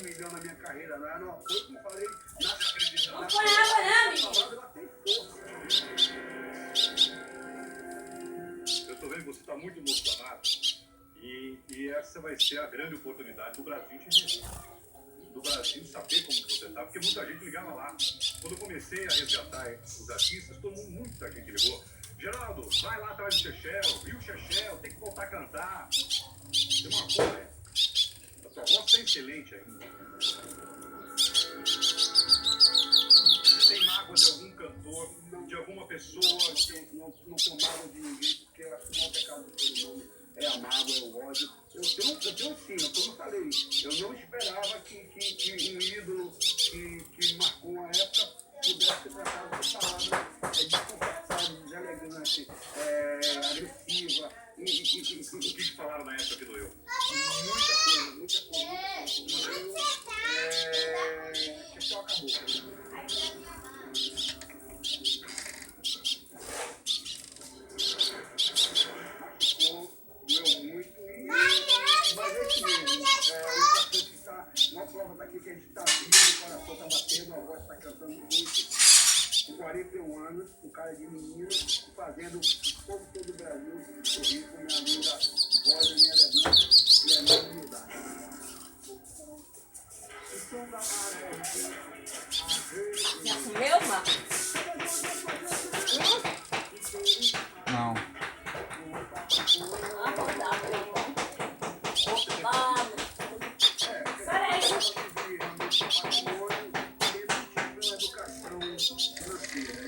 milhão na minha carreira, não. Não foi, como falei, Não foi água, não, menino. ela tem força. Eu estou vendo que você está muito emocionado e essa vai ser a grande oportunidade do Brasil te ver. Do Brasil saber como que você está, porque muita gente ligava lá. Quando eu comecei a resgatar os artistas, muita gente ligou. Geraldo, vai lá atrás do Chechel, viu o Chechel, tem que voltar a cantar. Tem uma coisa, a tua voz está excelente ainda. Você tem mágoa de algum cantor, de alguma pessoa? Não tenho mágoa de ninguém, porque eu acho que o maior pecado do ser humano é a mágoa, é o ódio. Eu tenho sim, como eu falei, eu não esperava que um ídolo que marcou uma época pudesse ser tratado de palavras desconfortáveis, deselegante, agressiva. O que te falaram na época que doeu? Muita coisa. Chechel acabou. Doeu muito, mas é isso mesmo. O importante está, uma prova daqui que a gente está vivo, o coração está batendo, a voz está cantando muito. Com 41 anos, um cara de menino, fazendo o povo todo do Brasil sorrir com minha linda voz, a minha levanta e a minha humildade. Já comeu, Marcos? Não. Ah, não dá, meu bom. Vamos. Peraí. Educação financeira.